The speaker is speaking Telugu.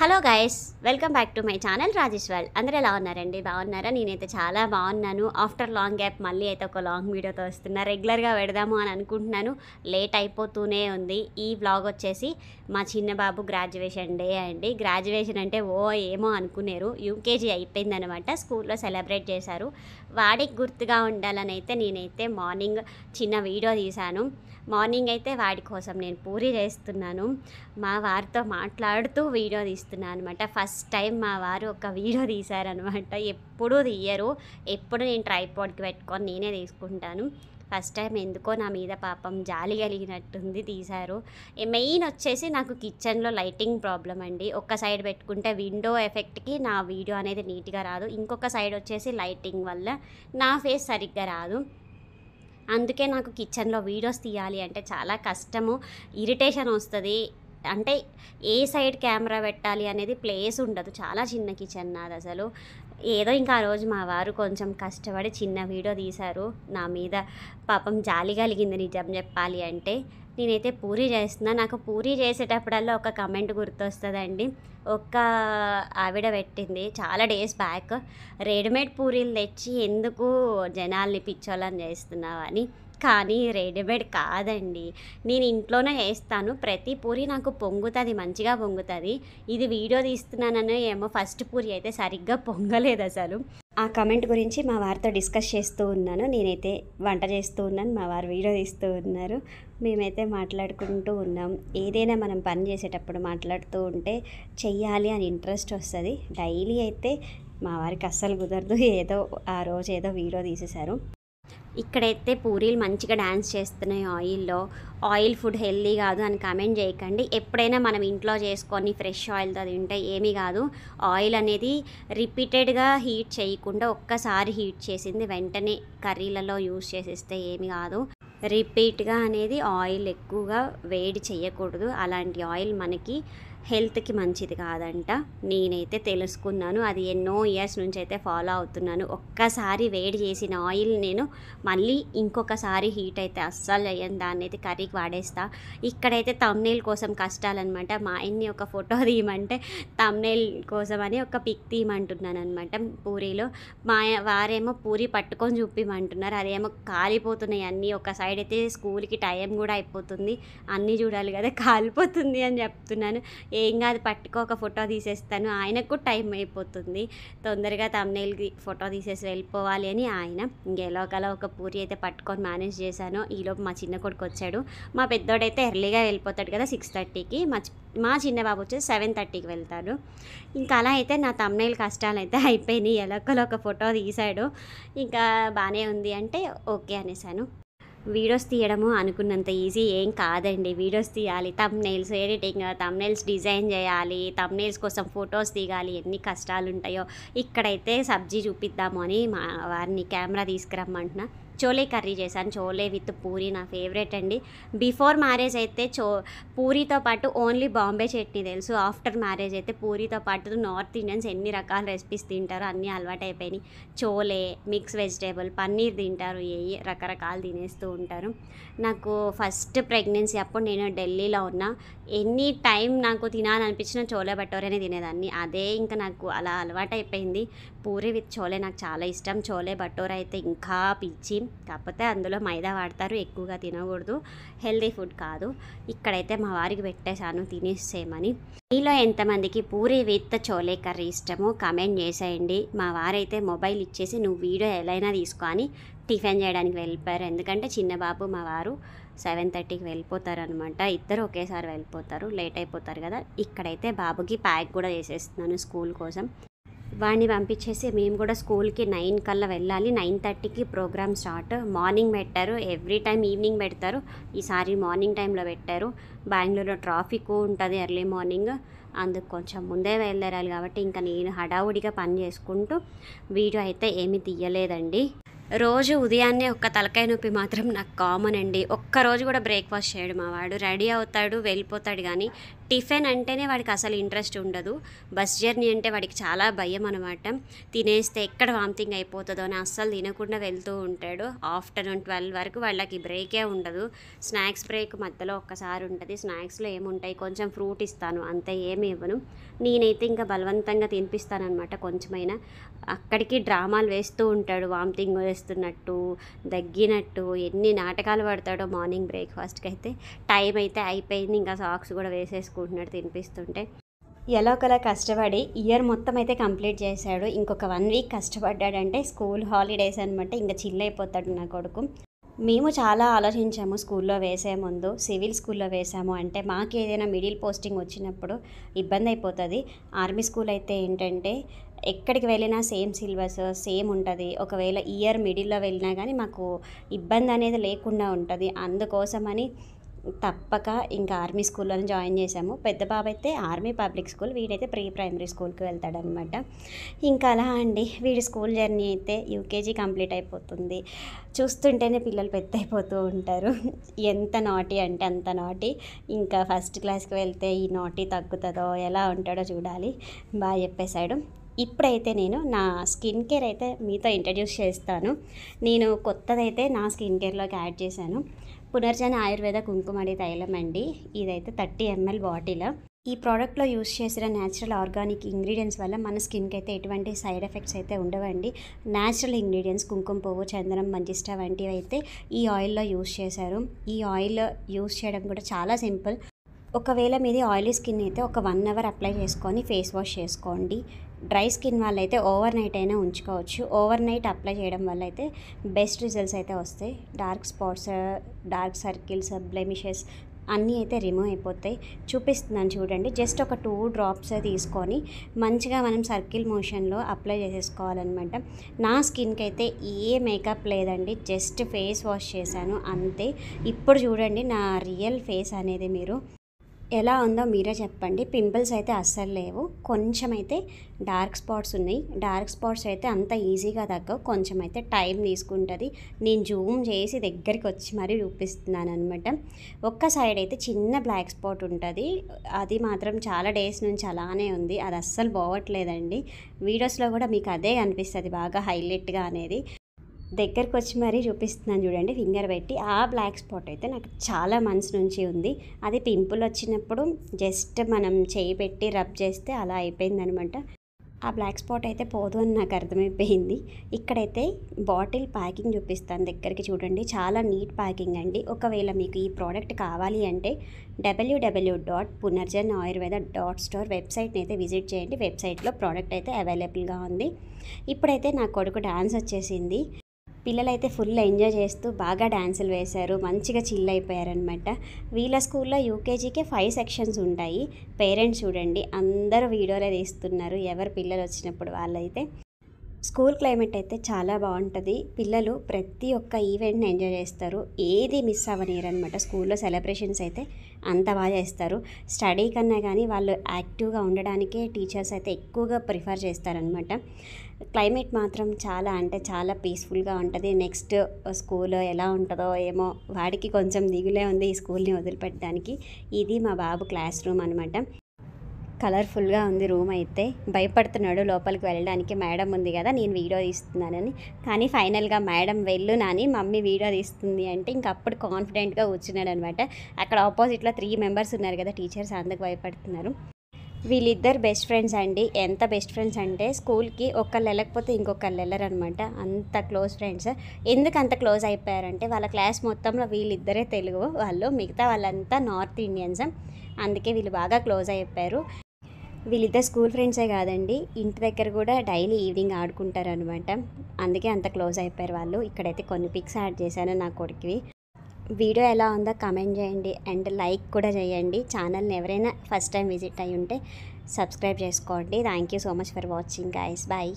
Hello guys, welcome back to my channel Rajeshwar. అందరూ ఎలా ఉన్నారండి? బాగున్నారా? నేనైతే చాలా బాగున్నాను. ఆఫ్టర్ లాంగ్ గ్యాప్ మళ్ళీ అయితే ఒక లాంగ్ వీడియోతో వస్తున్నా. రెగ్యులర్గా పెడదాము అని అనుకుంటున్నాను, లేట్ అయిపోతూనే ఉంది. ఈ వ్లాగ్ వచ్చేసి మా చిన్న బాబు గ్రాడ్యుయేషన్ డే అండి. గ్రాడ్యుయేషన్ అంటే ఏమో అనుకునేరు, యూకేజీ అయిపోయిందనమాట. స్కూల్లో సెలబ్రేట్ చేశారు. వాడికి గుర్తుగా ఉండాలని అయితే నేనైతే మార్నింగ్ చిన్న వీడియో తీశాను. మార్నింగ్ అయితే వాడి కోసం నేను పూరి చేస్తున్నాను. మా వారితో మాట్లాడుతూ వీడియో తీస్తున్నాను అనమాట. ఫస్ట్ టైం మా వారు ఒక వీడియో తీశారనమాట. ఎప్పుడూ తీయరు, ఎప్పుడు నేను ట్రైపాడ్కి పెట్టుకొని నేనే తీసుకుంటాను. ఫస్ట్ టైం ఎందుకో నా మీద పాపం జాలి కలిగినట్టుంది, తీశారు. మెయిన్ వచ్చేసి నాకు కిచెన్లో లైటింగ్ ప్రాబ్లం అండి. ఒక్క సైడ్ పెట్టుకుంటే విండో ఎఫెక్ట్కి నా వీడియో అనేది నీట్గా రాదు, ఇంకొక సైడ్ వచ్చేసి లైటింగ్ వల్ల నా ఫేస్ సరిగ్గా రాదు. అందుకే నాకు కిచెన్లో వీడియోస్ తీయాలి అంటే చాలా కష్టము, ఇరిటేషన్ వస్తుంది. అంటే ఏ సైడ్ కెమెరా పెట్టాలి అనేది ప్లేస్ ఉండదు. చాలా చిన్న కిచెన్ నాది అసలు. ఏదో ఇంకా ఆ రోజు మా వారు కొంచెం కష్టపడి చిన్న వీడియో తీశారు. నా మీద పాపం జాలి కలిగింది నిజం చెప్పాలి అంటే. నేనైతే పూరీ చేస్తున్నా. నాకు పూరీ చేసేటప్పుడల్లా ఒక కమెంట్ గుర్తొస్తుందండి. ఒక ఆవిడ పెట్టింది చాలా డేస్ బ్యాక్, రెడీమేడ్ పూరీలు తెచ్చి ఎందుకు జనాల్ని పిచ్చోళ్ళని చేస్తున్నావు అని. కానీ రెడీమేడ్ కాదండి, నేను ఇంట్లోనే వేస్తాను. ప్రతి పూరి నాకు పొంగుతుంది, మంచిగా పొంగుతుంది. ఇది వీడియో తీస్తున్నానని ఏమో ఫస్ట్ పూరి అయితే సరిగ్గా పొంగలేదు అసలు. ఆ కమెంట్ గురించి మా వారితో డిస్కస్ చేస్తూ ఉన్నాను. నేనైతే వంట చేస్తూ ఉన్నాను, మా వారు వీడియో తీస్తూ ఉన్నారు. మేమైతే మాట్లాడుకుంటూ ఉన్నాం. ఏదైనా మనం పని చేసేటప్పుడు మాట్లాడుతూ ఉంటే చెయ్యాలి అని ఇంట్రెస్ట్ వస్తుంది. డైలీ అయితే మా వారికి అస్సలు కుదరదు. ఏదో ఆ రోజు ఏదో వీడియో తీసేశారు. ఇక్కడైతే పూరీలు మంచిగా డ్యాన్స్ చేస్తున్నాయి ఆయిల్లో. ఆయిల్ ఫుడ్ హెల్దీ కాదు అని కామెంట్ చేయకండి. ఎప్పుడైనా మనం ఇంట్లో చేసుకొని ఫ్రెష్ ఆయిల్తో తింటే ఏమీ కాదు. ఆయిల్ అనేది రిపీటెడ్గా హీట్ చేయకుండా ఒక్కసారి హీట్ చేసింది వెంటనే కర్రీలలో యూస్ చేసేస్తే ఏమీ కాదు. రిపీట్గా అనేది ఆయిల్ ఎక్కువగా వేడి చేయకూడదు. అలాంటి ఆయిల్ మనకి హెల్త్కి మంచిది కాదంట. నేనైతే తెలుసుకున్నాను, అది ఎన్నో ఇయర్స్ నుంచి అయితే ఫాలో అవుతున్నాను. ఒక్కసారి వేడి చేసిన ఆయిల్ నేను మళ్ళీ ఇంకొకసారి హీట్ అయితే అస్సలు చేయను, దాన్ని అయితే కర్రీకి వాడేస్తా. ఇక్కడైతే థంబ్నెయిల్ కోసం కష్టాలన్నమాట. మా ఆయన్ని ఒక ఫోటో తీయమంటే థంబ్నెయిల్ కోసం అని ఒక పిక్ తీయమంటున్నాను అనమాట. పూరీలో మా వారేమో పూరి పట్టుకొని చూపిమంటున్నారు. అదేమో కాలిపోతున్నాయి అన్నీ. ఒక సైడ్ అయితే స్కూల్కి టైం కూడా అయిపోతుంది, అన్నీ చూడాలి కదా, కాలిపోతుంది అని చెప్తున్నాను. ఏం కాదు, పట్టుకో, ఒక ఫోటో తీసేస్తాను. ఆయనకు టైం అయిపోతుంది, తొందరగా థంబ్నెయిల్కి ఫోటో తీసేసి వెళ్ళిపోవాలి అని ఆయన ఇంకెలాగలా ఒక పూరి అయితే పట్టుకొని మేనేజ్ చేశాను. ఈలోపు మా చిన్న కొడుకు వచ్చాడు. మా పెద్దోడైతే ఎర్లీగా వెళ్ళిపోతాడు కదా 6:30కి. మా చిన్న బాబు వచ్చేసి 7:30కి వెళ్తాడు. ఇంకా అలా అయితే నా థంబ్నెయిల్ కష్టాలు అయితే అయిపోయినాయి. ఎలాగోలా ఒక ఫోటో తీశాడు, ఇంకా బాగానే ఉంది అంటే ఓకే అనేసాను. వీడియోస్ తీయడము అనుకున్నంత ఈజీ ఏం కాదండి. వీడియోస్ తీయాలి, థంబ్నెయిల్స్ ఎడిటింగ్, థంబ్నెయిల్స్ డిజైన్ చేయాలి, థంబ్నెయిల్స్ కోసం ఫొటోస్ దిగాలి, ఎన్ని కష్టాలు ఉంటాయో. ఇక్కడైతే సబ్జీ చూపిద్దాము అని మా వారిని కెమెరా తీసుకురమ్మంటున్నా. చోలే కర్రీ చేశాను. చోలే విత్ పూరి నా ఫేవరెట్ అండి. బిఫోర్ మ్యారేజ్ అయితే పూరితో పాటు ఓన్లీ బాంబే చట్నీ తెలుసు. ఆఫ్టర్ మ్యారేజ్ అయితే పూరితో పాటు నార్త్ ఇండియన్స్ ఎన్ని రకాల రెసిపీస్ తింటారో అన్నీ అలవాటు అయిపోయినాయి. చోలే, మిక్స్ వెజిటేబుల్, పన్నీర్ తింటారు, ఏ రకరకాలు తినేస్తూ ఉంటారు. నాకు ఫస్ట్ ప్రెగ్నెన్సీ అప్పుడు నేను ఢిల్లీలో ఉన్నా. ఎనీ టైం నాకు తినాలనిపించిన చోలే భటోరేనే తినేదాన్ని. అదే ఇంకా నాకు అలా అలవాటు అయిపోయింది. పూరి విత్ చోలే నాకు చాలా ఇష్టం. చోలే భటోరా అయితే ఇంకా పిచ్చి. కాకపోతే అందులో మైదా వాడతారు, ఎక్కువగా తినకూడదు, హెల్దీ ఫుడ్ కాదు. ఇక్కడైతే మా వారికి పెట్టేశాను తినేసేయమని. మీలో ఎంతమందికి పూరి విత్ చోలే కర్రీ ఇష్టమో కామెంట్ చేసేయండి. మా వారైతే మొబైల్ ఇచ్చేసి నువ్వు వీడియో ఎలా అయినా తీసుకో అని టిఫిన్ చేయడానికి వెళ్ళిపోయారు. ఎందుకంటే చిన్న బాబు మా వారు 7:30కి వెళ్ళిపోతారు అనమాట. ఇద్దరు ఒకేసారి వెళ్ళిపోతారు, లేట్ అయిపోతారు కదా. ఇక్కడైతే బాబుకి ప్యాక్ కూడా చేసేస్తున్నాను స్కూల్ కోసం. వాడిని పంపించేసి మేము కూడా స్కూల్కి 9 కల్లా వెళ్ళాలి. 9:30కి ప్రోగ్రామ్ స్టార్ట్. మార్నింగ్ పెట్టారు, ఎవ్రీ టైం ఈవినింగ్ పెడతారు, ఈసారి మార్నింగ్ టైంలో పెట్టారు. బెంగళూరులో ట్రాఫిక్ ఉంటుంది ఎర్లీ మార్నింగ్, అందుకు కొంచెం ముందే వెళ్ళాలి కాబట్టి ఇంకా నేను హడావుడిగా పని చేసుకుంటూ వీడియో అయితే ఏమీ తీయలేదండి. రోజు ఉదయాన్నే ఒక్క తలకాయ నొప్పి మాత్రం నాకు కామన్ అండి. ఒక్కరోజు కూడా బ్రేక్ఫాస్ట్ చేయడు మా వాడు. రెడీ అవుతాడు, వెళ్ళిపోతాడు, కానీ టిఫిన్ అంటేనే వాడికి అసలు ఇంట్రెస్ట్ ఉండదు. బస్ జర్నీ అంటే వాడికి చాలా భయం అనమాట. తినేస్తే ఎక్కడ వామిటింగ్ అయిపోతుందో అని అస్సలు తినకుండా వెళ్తూ ఉంటాడు. ఆఫ్టర్నూన్ 12 వరకు వాళ్ళకి బ్రేకే ఉండదు. స్నాక్స్ బ్రేక్ మధ్యలో ఒక్కసారి ఉంటుంది. స్నాక్స్లో ఏముంటాయి, కొంచెం ఫ్రూట్ ఇస్తాను అంతే, ఏమి ఇవ్వను. నేనైతే ఇంకా బలవంతంగా తినిపిస్తానమాట కొంచెమైనా. అక్కడికి డ్రామాలు వేస్తూ ఉంటాడు, వామిటింగ్ వేస్తున్నట్టు, దగ్గినట్టు, ఎన్ని నాటకాలు పడతాడో. మార్నింగ్ బ్రేక్ఫాస్ట్కి అయితే టైం అయితే అయిపోయింది, ఇంకా సాక్స్ కూడా వేసేసుకుంటున్నాడు తినిపిస్తుంటే. ఎలా ఒకలా కష్టపడి ఇయర్ మొత్తం అయితే కంప్లీట్ చేశాడు. ఇంకొక 1 వీక్ కష్టపడ్డాడంటే స్కూల్ హాలిడేస్ అనమాట, ఇంకా చిల్ అయిపోతాడు నా కొడుకు. మేము చాలా ఆలోచించాము స్కూల్లో వేసే ముందు. సివిల్ స్కూల్లో వేసాము అంటే మాకు ఏదైనా మిడిల్ పోస్టింగ్ వచ్చినప్పుడు ఇబ్బంది అయిపోతుంది. ఆర్మీ స్కూల్ అయితే ఏంటంటే ఎక్కడికి వెళ్ళినా సేమ్ సిలబస్ సేమ్ ఉంటుంది. ఒకవేళ ఇయర్ మిడిల్లో వెళ్ళినా కానీ మాకు ఇబ్బంది అనేది లేకుండా ఉంటుంది. అందుకోసమని తప్పక ఇంకా ఆర్మీ స్కూల్లోనే జాయిన్ చేశాము. పెద్ద బాబు అయితే ఆర్మీ పబ్లిక్ స్కూల్, వీడైతే ప్రీ ప్రైమరీ స్కూల్కి వెళ్తాడనమాట. ఇంకా అలా అండి వీడి స్కూల్ జర్నీ అయితే యూకేజీ కంప్లీట్ అయిపోతుంది. చూస్తుంటేనే పిల్లలు పెద్ద అయిపోతూ ఉంటారు. ఎంత నాటీ అంటే అంత నాటీ. ఇంకా ఫస్ట్ క్లాస్కి వెళ్తే ఈ నాటీ తగ్గుతుందో ఎలా ఉంటాడో చూడాలి. బాగా చెప్పేశాడు. ఇప్పుడైతే నేను నా స్కిన్ కేర్ అయితే మీతో ఇంట్రడ్యూస్ చేస్తాను. నేను కొత్తదైతే నా స్కిన్ కేర్లోకి యాడ్ చేశాను. పునర్జన ఆయుర్వేద కుంకుమడి తైలం అండి. ఇదైతే 30 ml బాటిల్. ఈ ప్రోడక్ట్లో యూస్ చేసిన న్యాచురల్ ఆర్గానిక్ ఇంగ్రీడియంట్స్ వల్ల మన స్కిన్కి అయితే ఎటువంటి సైడ్ ఎఫెక్ట్స్ అయితే ఉండవండి. న్యాచురల్ ఇంగ్రీడియంట్స్ కుంకుమ పువ్వు, చందనం, మంజిష్ట వంటివి అయితే ఈ ఆయిల్లో యూస్ చేశారు. ఈ ఆయిల్ యూస్ చేయడం కూడా చాలా సింపుల్. ఒకవేళ మీది ఆయిలీ స్కిన్ అయితే ఒక 1 అవర్ అప్లై చేసుకొని ఫేస్ వాష్ చేసుకోండి. డ్రై స్కిన్ వాళ్ళైతే ఓవర్ నైట్ అయినా ఉంచుకోవచ్చు. ఓవర్ నైట్ అప్లై చేయడం వల్ల అయితే బెస్ట్ రిజల్ట్స్ అయితే వస్తాయి. Dark spots, dark circles, blemishes అన్నీ అయితే రిమూవ్ అయిపోతాయి. చూపిస్తున్నాను చూడండి. జస్ట్ ఒక 2 డ్రాప్స్ తీసుకొని మంచిగా మనం సర్కిల్ మోషన్లో అప్లై చేసేసుకోవాలన్నమాట. నా స్కిన్కి అయితే ఏ మేకప్ లేదండి, జస్ట్ ఫేస్ వాష్ చేశాను అంతే. ఇప్పుడు చూడండి నా రియల్ ఫేస్ అనేది మీరు ఎలా ఉందో మీరే చెప్పండి. పింపుల్స్ అయితే అస్సలు లేవు. కొంచెం అయితే డార్క్ స్పాట్స్ ఉన్నాయి. డార్క్ స్పాట్స్ అయితే అంత ఈజీగా తగ్గవు, కొంచెం అయితే టైం తీసుకుంటుంది. నేను జూమ్ చేసి దగ్గరికి వచ్చి మరీ చూపిస్తున్నాను అనమాట. ఒక్క సైడ్ అయితే చిన్న బ్లాక్ స్పాట్ ఉంటుంది. అది మాత్రం చాలా డేస్ నుంచి అలానే ఉంది. అది అస్సలు పోవట్లేదండి. వీడియోస్లో కూడా మీకు అదే అనిపిస్తుంది బాగా హైలైట్గా అనేది. దగ్గరకు వచ్చి మరీ చూపిస్తున్నాను చూడండి ఫింగర్ పెట్టి. ఆ బ్లాక్ స్పాట్ అయితే నాకు చాలా మంత్స్ నుంచి ఉంది. అది పింపుల్ వచ్చినప్పుడు జస్ట్ మనం చేయి పెట్టి రబ్ చేస్తే అలా అయిపోయిందనమాట. ఆ బ్లాక్ స్పాట్ అయితే పోదు అని నాకు అర్థమైపోయింది. ఇక్కడైతే బాటిల్ ప్యాకింగ్ చూపిస్తాను, దగ్గరికి చూడండి. చాలా నీట్ ప్యాకింగ్ అండి. ఒకవేళ మీకు ఈ ప్రోడక్ట్ కావాలి అంటే www.punarjanayurveda.store వెబ్సైట్ని అయితే విజిట్ చేయండి. వెబ్సైట్లో ప్రోడక్ట్ అయితే అవైలబుల్గా ఉంది. ఇప్పుడైతే నా కొడుకు డాన్స్ వచ్చేసింది. పిల్లలైతే ఫుల్ ఎంజాయ్ చేస్తూ బాగా డ్యాన్సులు వేశారు, మంచిగా చిల్ అయిపోయారనమాట. వీళ్ళ స్కూల్లో యూకేజీకే 5 సెక్షన్స్ ఉంటాయి. పేరెంట్స్ చూడండి అందరూ వీడియోలే తీస్తున్నారు ఎవరు పిల్లలు వచ్చినప్పుడు. వాళ్ళైతే స్కూల్ క్లైమేట్ అయితే చాలా బాగుంటుంది. పిల్లలు ప్రతి ఒక్క ఈవెంట్ని ఎంజాయ్ చేస్తారు, ఏది మిస్ అవ్వనియరు అనమాట. స్కూల్లో సెలబ్రేషన్స్ అయితే అంత బాగా చేస్తారు. స్టడీ కన్నా కానీ వాళ్ళు యాక్టివ్గా ఉండడానికే టీచర్స్ అయితే ఎక్కువగా ప్రిఫర్ చేస్తారనమాట. క్లైమేట్ మాత్రం చాలా అంటే చాలా పీస్ఫుల్గా ఉంటుంది. నెక్స్ట్ స్కూల్ ఎలా ఉంటుందో ఏమో, వాడికి కొంచెం దిగులే ఉంది ఈ స్కూల్ని వదిలిపెట్టడానికి. ఇది మా బాబు క్లాస్ రూమ్ అనమాట. కలర్ఫుల్గా ఉంది రూమ్ అయితే. భయపడుతున్నాడు లోపలికి వెళ్ళడానికి, మేడం ఉంది కదా నేను వీడియో తీస్తున్నానని. కానీ ఫైనల్గా మేడం వెళ్ళు నాని, మమ్మీ వీడియో తీస్తుంది అంటే ఇంకప్పుడు కాన్ఫిడెంట్గా కూర్చున్నాడు అనమాట. అక్కడ ఆపోజిట్లో 3 మెంబర్స్ ఉన్నారు కదా టీచర్స్, అందుకు భయపడుతున్నారు. వీళ్ళిద్దరు బెస్ట్ ఫ్రెండ్స్ అండి. ఎంత బెస్ట్ ఫ్రెండ్స్ అంటే స్కూల్కి ఒకళ్ళు వెళ్ళకపోతే ఇంకొకళ్ళు వెళ్ళరనమాట, అంత క్లోజ్ ఫ్రెండ్స్. ఎందుకు అంత క్లోజ్ అయిపోయారంటే వాళ్ళ క్లాస్ మొత్తంలో వీళ్ళిద్దరే తెలుగు వాళ్ళు, మిగతా వాళ్ళంతా నార్త్ ఇండియన్స్. అందుకే వీళ్ళు బాగా క్లోజ్ అయిపోయారు. వీళ్ళిద్దరు స్కూల్ ఫ్రెండ్సే కాదండి, ఇంటి దగ్గర కూడా డైలీ ఈవినింగ్ ఆడుకుంటారు అనమాట. అందుకే అంత క్లోజ్ అయిపోయారు వాళ్ళు. ఇక్కడైతే కొన్ని పిక్స్ యాడ్ చేశాను నా కొడుకువి. వీడియో ఎలా ఉందో కామెంట్ చేయండి అండ్ లైక్ కూడా చేయండి. ఛానల్ని ఎవరైనా ఫస్ట్ టైం విజిట్ అయ్యి ఉంటే సబ్స్క్రైబ్ చేసుకోండి. Thank you so much for watching guys. Bye.